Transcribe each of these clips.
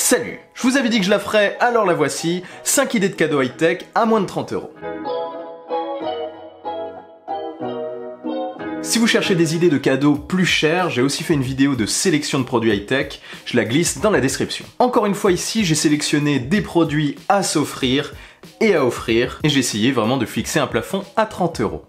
Salut! Je vous avais dit que je la ferais, alors la voici, 5 idées de cadeaux high-tech à moins de 30 €. Si vous cherchez des idées de cadeaux plus chers, j'ai aussi fait une vidéo de sélection de produits high-tech, je la glisse dans la description. Encore une fois ici, j'ai sélectionné des produits à s'offrir et à offrir, et j'ai essayé vraiment de fixer un plafond à 30 €.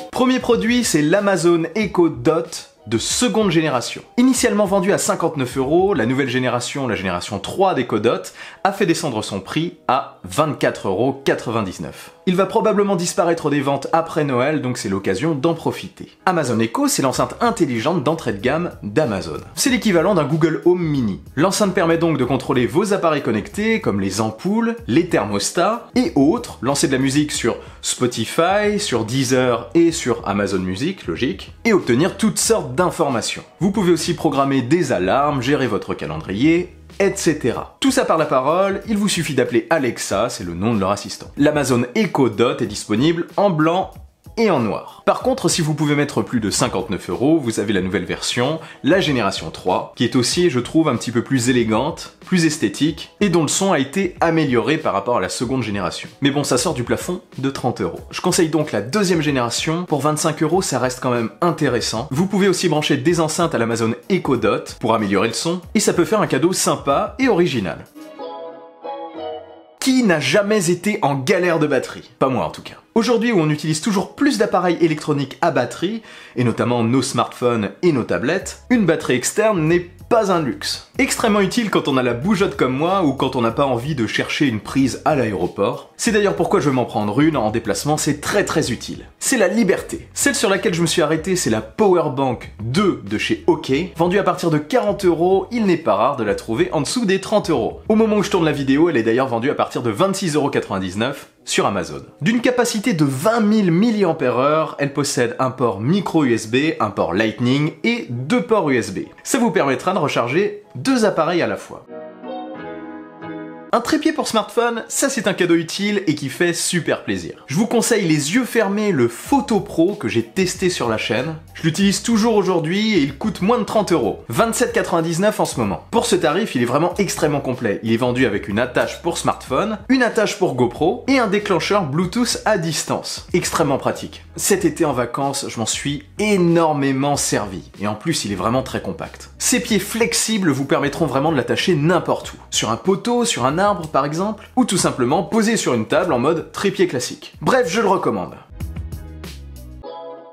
Premier produit, c'est l'Amazon Echo Dot de seconde génération. Initialement vendu à 59 €, la nouvelle génération, la génération 3 d'Echo Dot, a fait descendre son prix à 24,99 €. Il va probablement disparaître des ventes après Noël, donc c'est l'occasion d'en profiter. Amazon Echo, c'est l'enceinte intelligente d'entrée de gamme d'Amazon. C'est l'équivalent d'un Google Home Mini. L'enceinte permet donc de contrôler vos appareils connectés, comme les ampoules, les thermostats et autres, lancer de la musique sur Spotify, sur Deezer et sur Amazon Music, logique, et obtenir toutes sortes d'informations. Vous pouvez aussi programmer des alarmes, gérer votre calendrier, etc. Tout ça par la parole, il vous suffit d'appeler Alexa, c'est le nom de leur assistant. L'Amazon Echo Dot est disponible en blanc et en noir. Par contre, si vous pouvez mettre plus de 59 €, vous avez la nouvelle version, la génération 3, qui est aussi, je trouve, un petit peu plus élégante, plus esthétique, et dont le son a été amélioré par rapport à la seconde génération. Mais bon, ça sort du plafond de 30 €. Je conseille donc la deuxième génération, pour 25 €, ça reste quand même intéressant. Vous pouvez aussi brancher des enceintes à l'Amazon Echo Dot pour améliorer le son, et ça peut faire un cadeau sympa et original. Qui n'a jamais été en galère de batterie? Pas moi en tout cas. Aujourd'hui où on utilise toujours plus d'appareils électroniques à batterie, et notamment nos smartphones et nos tablettes, une batterie externe n'est pas un luxe. Extrêmement utile quand on a la bougeotte comme moi ou quand on n'a pas envie de chercher une prise à l'aéroport. C'est d'ailleurs pourquoi je vais m'en prendre une en déplacement, c'est très utile. C'est la liberté. Celle sur laquelle je me suis arrêté, c'est la Powerbank 2 de chez OK. Vendue à partir de 40 €, il n'est pas rare de la trouver en dessous des 30 €. Au moment où je tourne la vidéo, elle est d'ailleurs vendue à partir de 26,99 € sur Amazon. D'une capacité de 20 000 mAh, elle possède un port micro USB, un port Lightning et 2 ports USB. Ça vous permettra de recharger 2 appareils à la fois. Un trépied pour smartphone, ça c'est un cadeau utile et qui fait super plaisir. Je vous conseille les yeux fermés, le Photo Pro que j'ai testé sur la chaîne. Je l'utilise toujours aujourd'hui et il coûte moins de 30 €. 27,99 € en ce moment. Pour ce tarif, il est vraiment extrêmement complet. Il est vendu avec une attache pour smartphone, une attache pour GoPro et un déclencheur Bluetooth à distance. Extrêmement pratique. Cet été en vacances, je m'en suis énormément servi. Et en plus, il est vraiment très compact. Ces pieds flexibles vous permettront vraiment de l'attacher n'importe où. Sur un poteau, sur un arbre par exemple, ou tout simplement posé sur une table en mode trépied classique. Bref, je le recommande.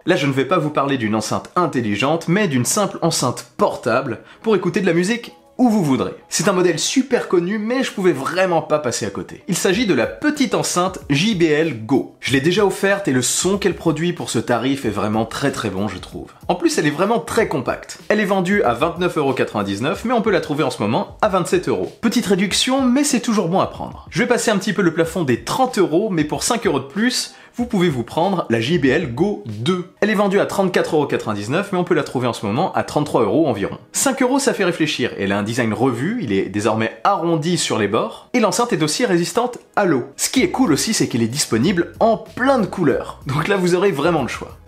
Là, je ne vais pas vous parler d'une enceinte intelligente, mais d'une simple enceinte portable pour écouter de la musique où vous voudrez. C'est un modèle super connu, mais je pouvais vraiment pas passer à côté. Il s'agit de la petite enceinte JBL Go. Je l'ai déjà offerte et le son qu'elle produit pour ce tarif est vraiment très bon, je trouve. En plus, elle est vraiment très compacte. Elle est vendue à 29,99 €, mais on peut la trouver en ce moment à 27 €. Petite réduction, mais c'est toujours bon à prendre. Je vais passer un petit peu le plafond des 30 €, mais pour 5 € de plus, vous pouvez vous prendre la JBL Go 2. Elle est vendue à 34,99 €, mais on peut la trouver en ce moment à 33 € environ. 5 €, ça fait réfléchir. Elle a un design revu, il est désormais arrondi sur les bords, et l'enceinte est aussi résistante à l'eau. Ce qui est cool aussi, c'est qu'elle est disponible en plein de couleurs. Donc là, vous aurez vraiment le choix.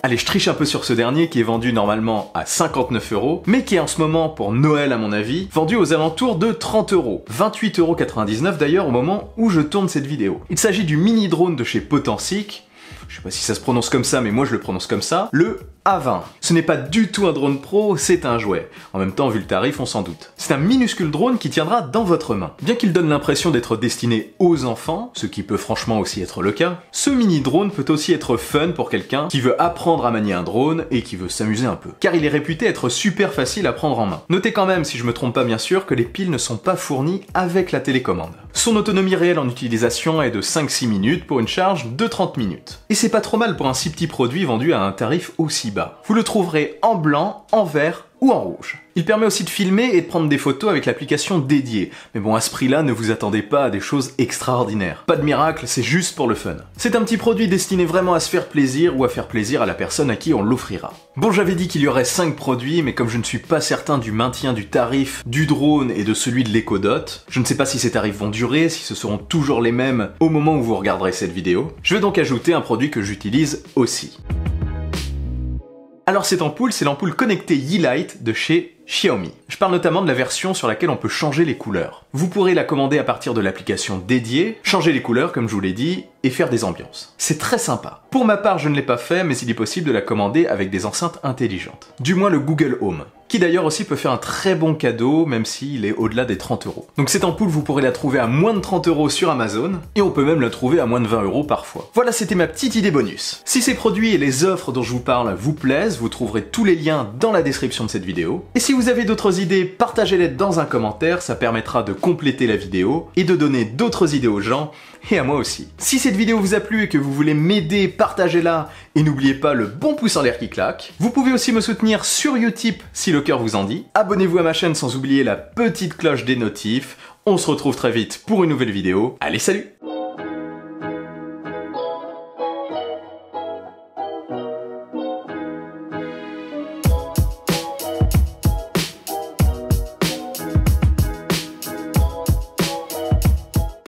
Allez, je triche un peu sur ce dernier qui est vendu normalement à 59 €, mais qui est en ce moment, pour Noël à mon avis, vendu aux alentours de 30 €. 28,99 € d'ailleurs au moment où je tourne cette vidéo. Il s'agit du mini drone de chez Potensic. Je sais pas si ça se prononce comme ça, mais moi je le prononce comme ça, le A20. Ce n'est pas du tout un drone pro, c'est un jouet. En même temps, vu le tarif, on s'en doute. C'est un minuscule drone qui tiendra dans votre main. Bien qu'il donne l'impression d'être destiné aux enfants, ce qui peut franchement aussi être le cas, ce mini drone peut aussi être fun pour quelqu'un qui veut apprendre à manier un drone et qui veut s'amuser un peu. Car il est réputé être super facile à prendre en main. Notez quand même, si je me trompe pas bien sûr, que les piles ne sont pas fournies avec la télécommande. Son autonomie réelle en utilisation est de 5-6 minutes pour une charge de 30 minutes. Et c'est pas trop mal pour un si petit produit vendu à un tarif aussi bas. Vous le trouverez en blanc, en vert ou en rouge. Il permet aussi de filmer et de prendre des photos avec l'application dédiée. Mais bon, à ce prix-là, ne vous attendez pas à des choses extraordinaires. Pas de miracle, c'est juste pour le fun. C'est un petit produit destiné vraiment à se faire plaisir ou à faire plaisir à la personne à qui on l'offrira. Bon, j'avais dit qu'il y aurait 5 produits, mais comme je ne suis pas certain du maintien du tarif du drone et de celui de l'Echo Dot, je ne sais pas si ces tarifs vont durer, si ce seront toujours les mêmes au moment où vous regarderez cette vidéo. Je vais donc ajouter un produit que j'utilise aussi. Alors cette ampoule, c'est l'ampoule connectée Yeelight de chez Xiaomi. Je parle notamment de la version sur laquelle on peut changer les couleurs. Vous pourrez la commander à partir de l'application dédiée, changer les couleurs comme je vous l'ai dit, et faire des ambiances. C'est très sympa. Pour ma part, je ne l'ai pas fait, mais il est possible de la commander avec des enceintes intelligentes. Du moins le Google Home, qui d'ailleurs aussi peut faire un très bon cadeau, même s'il est au-delà des 30 €. Donc cette ampoule, vous pourrez la trouver à moins de 30 € sur Amazon, et on peut même la trouver à moins de 20 € parfois. Voilà, c'était ma petite idée bonus. Si ces produits et les offres dont je vous parle vous plaisent, vous trouverez tous les liens dans la description de cette vidéo. Et si vous avez d'autres idées, partagez-les dans un commentaire, ça permettra de compléter la vidéo, et de donner d'autres idées aux gens, et à moi aussi. Si cette vidéo vous a plu et que vous voulez m'aider, partagez-la, et n'oubliez pas le bon pouce en l'air qui claque. Vous pouvez aussi me soutenir sur Utip si le cœur vous en dit. Abonnez-vous à ma chaîne sans oublier la petite cloche des notifs. On se retrouve très vite pour une nouvelle vidéo. Allez, salut!